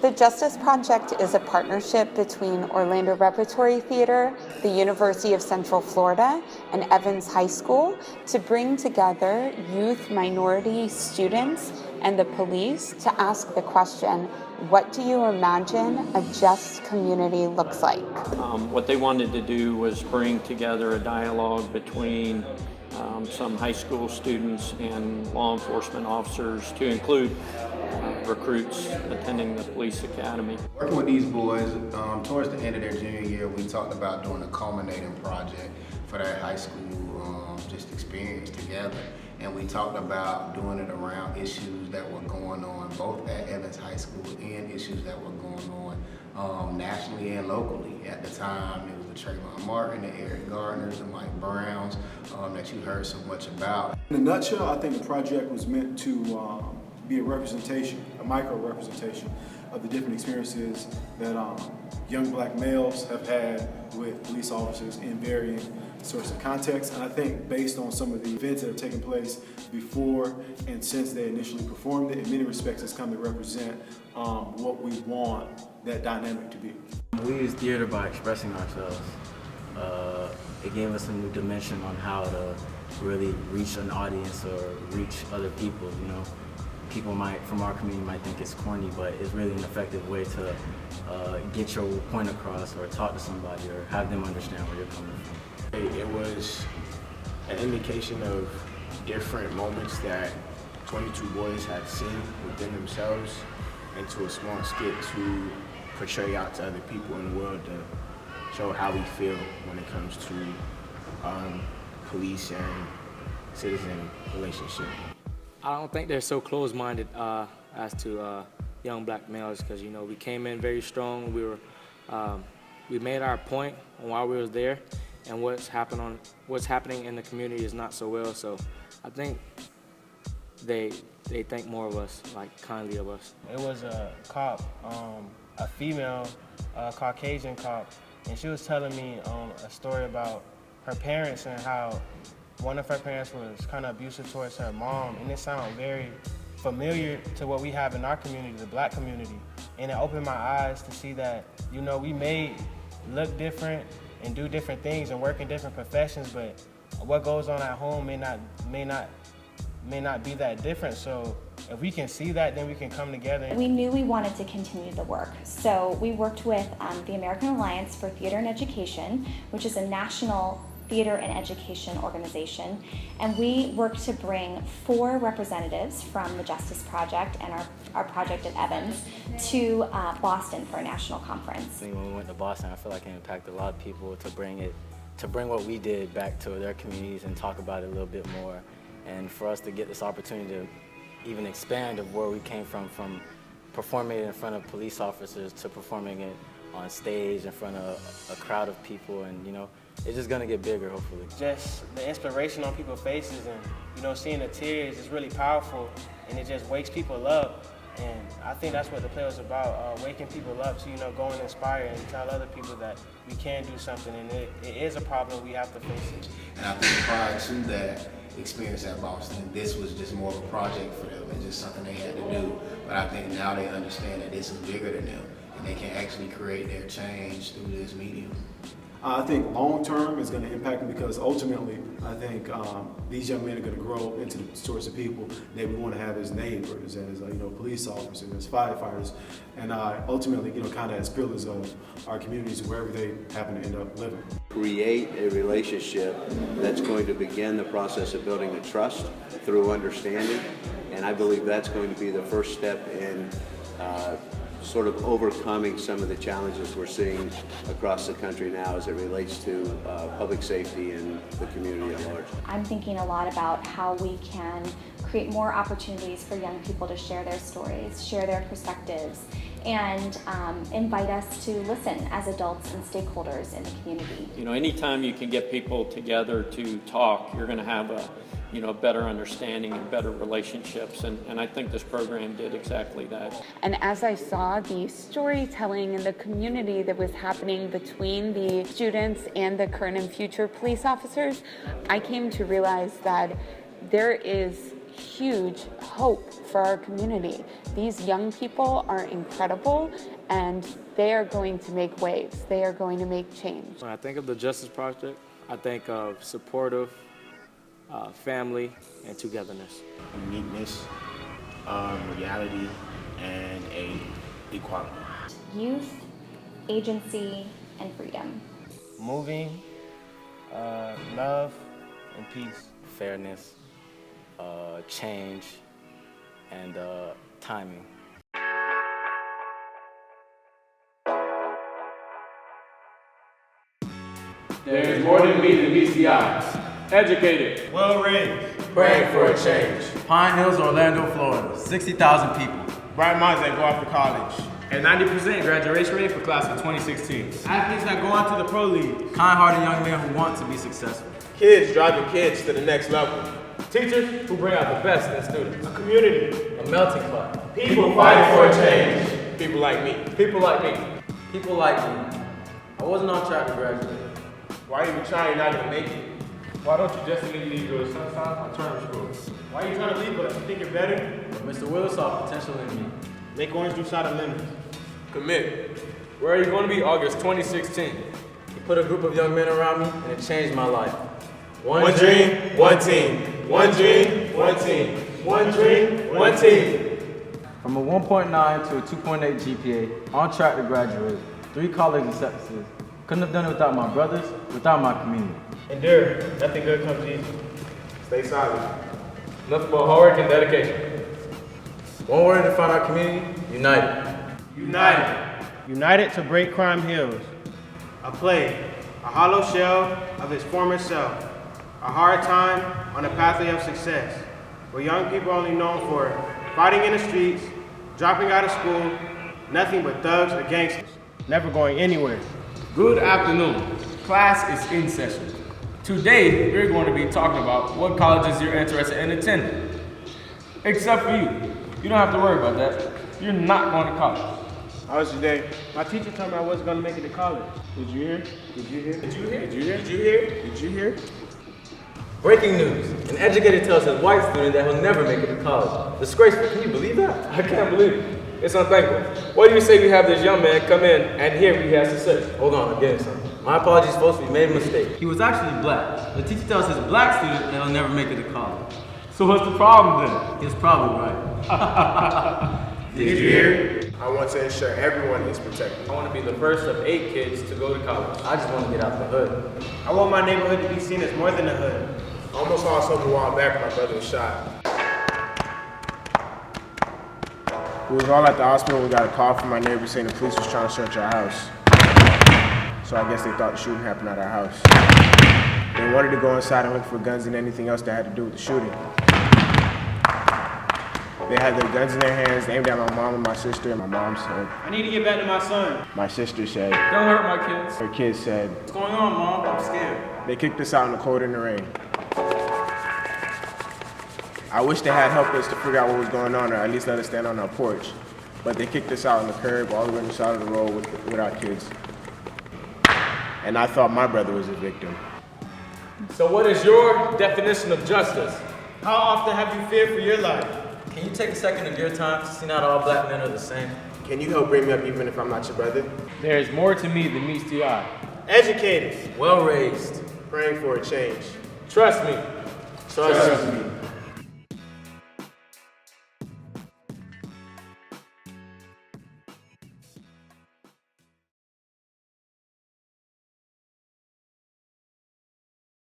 The Justice Project is a partnership between Orlando Repertory Theater, the University of Central Florida, and Evans High School to bring together youth minority students and the police to ask the question, what do you imagine a just community looks like? What they wanted to do was bring together a dialogue between some high school students and law enforcement officers to include recruits attending the police academy. Working with these boys, towards the end of their junior year, we talked about doing a culminating project for that high school just experience together. And we talked about doing it around issues that were going on both at Evans High School and issues that were going on nationally and locally. At the time, it was the Trayvon Martin, the Eric Gardners, the Mike Browns that you heard so much about. In a nutshell, I think the project was meant to be a representation, a micro-representation of the different experiences that young black males have had with police officers in varying sorts of contexts. And I think based on some of the events that have taken place before and since they initially performed it, in many respects it's come to represent what we want that dynamic to be. We use theater by expressing ourselves. It gave us a new dimension on how to really reach an audience or reach other people, you know. People from our community might think it's corny, but it's really an effective way to get your point across or talk to somebody or have them understand where you're coming from. It was an indication of different moments that 22 boys have seen within themselves into a small skit to portray out to other people in the world to show how we feel when it comes to police and citizen relationship. I don't think they're so closed-minded as to young black males, because you know we came in very strong. We made our point while we was there, and what's happening in the community is not so well. So I think they think more of us, like kindly of us. It was a cop, a female Caucasian cop, and she was telling me a story about her parents and how one of her parents was kind of abusive towards her mom, and it sounded very familiar to what we have in our community, the black community. And it opened my eyes to see that, you know, we may look different and do different things and work in different professions, but what goes on at home may not be that different. So if we can see that, then we can come together. We knew we wanted to continue the work, so we worked with the American Alliance for Theater and Education, which is a national theater and education organization, and we worked to bring 4 representatives from the Justice Project and our project at Evans to Boston for a national conference. When we went to Boston, I feel like it impacted a lot of people to bring what we did back to their communities and talk about it a little bit more, and for us to get this opportunity to even expand of where we came from performing it in front of police officers to performing it on stage in front of a crowd of people, and you know, it's just gonna get bigger, hopefully. Just the inspiration on people's faces and, you know, seeing the tears is really powerful, and it just wakes people up. And I think that's what the play was about, waking people up to, you know, go and inspire and tell other people that we can do something, and it is a problem, we have to face it. And I think prior to that experience at Boston, this was just more of a project for them and just something they had to do. But I think now they understand that this is bigger than them, and they can actually create their change through this medium. I think long term is going to impact them, because ultimately I think these young men are going to grow into the sorts of people that we want to have as neighbors, as police officers, as firefighters, and ultimately kind of as pillars of our communities wherever they happen to end up living. Create a relationship that's going to begin the process of building a trust through understanding, and I believe that's going to be the first step in sort of overcoming some of the challenges we're seeing across the country now as it relates to public safety and the community at large. I'm thinking a lot about how we can create more opportunities for young people to share their stories, share their perspectives, and invite us to listen as adults and stakeholders in the community. You know, anytime you can get people together to talk, you're going to have a better understanding and better relationships, and I think this program did exactly that. And as I saw the storytelling and the community that was happening between the students and the current and future police officers, I came to realize that there is huge hope for our community. These young people are incredible, and they are going to make waves. They are going to make change. When I think of the Justice Project, I think of supportive, family, and togetherness. Uniqueness, reality, and equality. Youth, agency, and freedom. Moving, love, and peace. Fairness, change, and timing. There's more than meets the eye. Educated. Well-raised. Praying for a change. Pine Hills, Orlando, Florida. 60,000 people. Bright minds that go off to college. And 90% graduation rate for class of 2016. Athletes that go on to the pro league. Kind-hearted young men who want to be successful. Kids driving kids to the next level. Teachers who bring out the best in students. A community. A melting pot. People fighting for a change. People like me. People like me. People like me. I wasn't on track to graduate. Why are you trying not to make it? Why don't you just immediately go to Sunshine or Turner School? Why are you trying to leave us? You think you're better? But Mr. Willis saw potential in me. Make orange juice out of lemons. Commit. Where are you going to be August 2016? He put a group of young men around me, and it changed my life. One dream, one team. One dream, one team. One dream, one team. From a 1.9 to a 2.8 GPA, on track to graduate, 3 college acceptances. Couldn't have done it without my brothers, without my community. Endure. Nothing good comes easy. Stay solid. Nothing but hard work and dedication. One word to define our community: united. United. United to break crime hills. A play, a hollow shell of its former self. A hard time on the pathway of success, where young people only known for fighting in the streets, dropping out of school, nothing but thugs or gangsters, never going anywhere. Good afternoon. Class is in session. Today, we're going to be talking about what colleges you're interested in attending. Except for you. You don't have to worry about that. You're not going to college. How was your day? My teacher told me I wasn't going to make it to college. Did you hear? Did you hear? Did you hear? Did you hear? Did you hear? Did you hear? Breaking news. An educator tells his white student that he'll never make it to college. Disgraceful. Can you believe that? I can't believe it. It's unthankful. What do you say we have this young man come in and hear what he has to say? Hold on, I'm getting something. My apologies, folks. We made a mistake. He was actually black. The teacher tells his black student that he'll never make it to college. So what's the problem then? He's probably right. Did you hear? I want to ensure everyone is protected. I want to be the first of 8 kids to go to college. I just want to get out the hood. I want my neighborhood to be seen as more than a hood. I almost saw something a while back when my brother was shot. We was all at the hospital. We got a call from my neighbor saying the police was trying to search our house. So I guess they thought the shooting happened at our house. They wanted to go inside and look for guns and anything else that had to do with the shooting. They had their guns in their hands, aimed at my mom and my sister, and my mom said, I need to get back to my son. my sister said, Don't hurt my kids. her kids said, What's going on, Mom? I'm scared. they kicked us out in the cold and the rain. I wish they had helped us to figure out what was going on, or at least let us stand on our porch. But they kicked us out on the curb, all the way on the side of the road with our kids. And I thought my brother was a victim. So what is your definition of justice? How often have you feared for your life? Can you take a second of your time to see not all black men are the same? Can you help bring me up even if I'm not your brother? There is more to me than meets the eye. Educated. Well raised. Praying for a change. Trust me. Trust me.